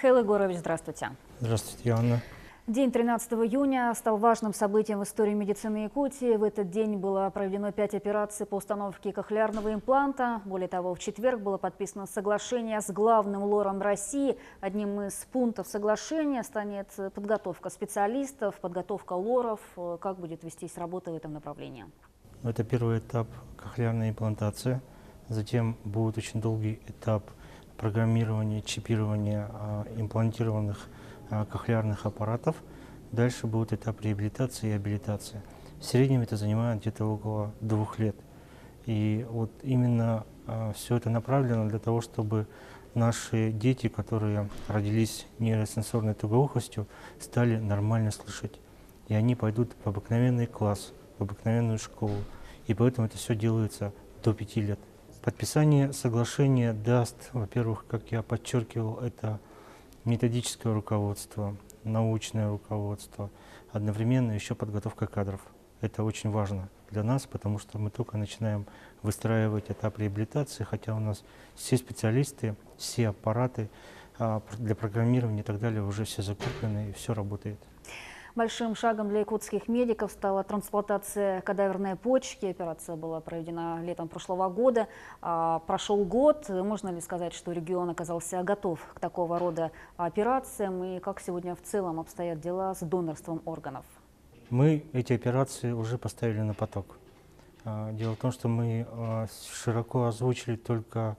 Михаил Егорович, здравствуйте. Здравствуйте, Анна. День 13 июня стал важным событием в истории медицины Якутии. В этот день было проведено 5 операций по установке кохлеарного импланта. Более того, в четверг было подписано соглашение с главным лором России. Одним из пунктов соглашения станет подготовка специалистов, подготовка лоров. Как будет вестись работа в этом направлении? Это первый этап кохлеарной имплантации. Затем будет очень долгий этап программирования, чипирования имплантированных кохлеарных аппаратов. Дальше будет этап реабилитации и абилитации. В среднем это занимает где-то около 2 лет. И вот именно все это направлено для того, чтобы наши дети, которые родились нейросенсорной тугоухостью, стали нормально слышать. И они пойдут в обыкновенный класс, в обыкновенную школу. И поэтому это все делается до 5 лет. Подписание соглашения даст, во-первых, как я подчеркивал, это методическое руководство, научное руководство, одновременно еще подготовка кадров. Это очень важно для нас, потому что мы только начинаем выстраивать этап реабилитации, хотя у нас все специалисты, все аппараты для программирования и так далее уже все закуплены и все работает. Большим шагом для якутских медиков стала трансплантация кадаверной почки. Операция была проведена летом прошлого года. Прошел год. Можно ли сказать, что регион оказался готов к такого рода операциям? И как сегодня в целом обстоят дела с донорством органов? Мы эти операции уже поставили на поток. Дело в том, что мы широко озвучили только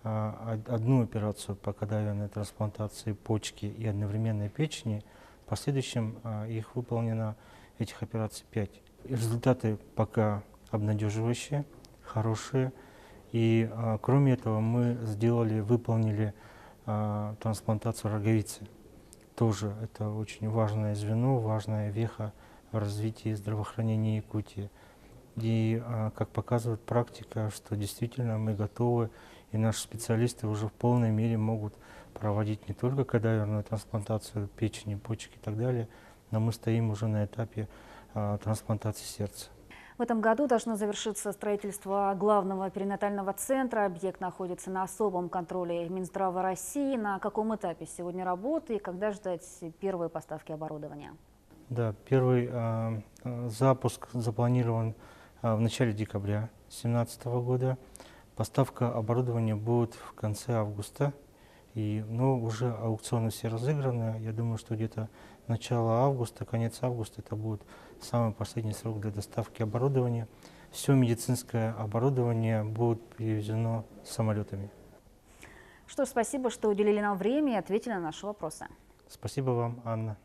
одну операцию по кадаверной трансплантации почки и одновременной печени. В последующем их выполнено, этих операций 5. Результаты пока обнадеживающие, хорошие. И кроме этого мы выполнили трансплантацию роговицы. Тоже это очень важное звено, важная веха в развитии здравоохранения Якутии. И как показывает практика, что действительно мы готовы, и наши специалисты уже в полной мере могут проводить не только кадаверную трансплантацию печени, почек и так далее, но мы стоим уже на этапе трансплантации сердца. В этом году должно завершиться строительство главного перинатального центра. Объект находится на особом контроле Минздрава России. На каком этапе сегодня работы и когда ждать первые поставки оборудования? Да, первый запуск запланирован в начале декабря 2017 года. Поставка оборудования будет в конце августа. Но уже аукционы все разыграны. Я думаю, что где-то начало августа, конец августа это будет самый последний срок для доставки оборудования. Все медицинское оборудование будет перевезено самолетами. Что ж, спасибо, что уделили нам время и ответили на наши вопросы. Спасибо вам, Анна.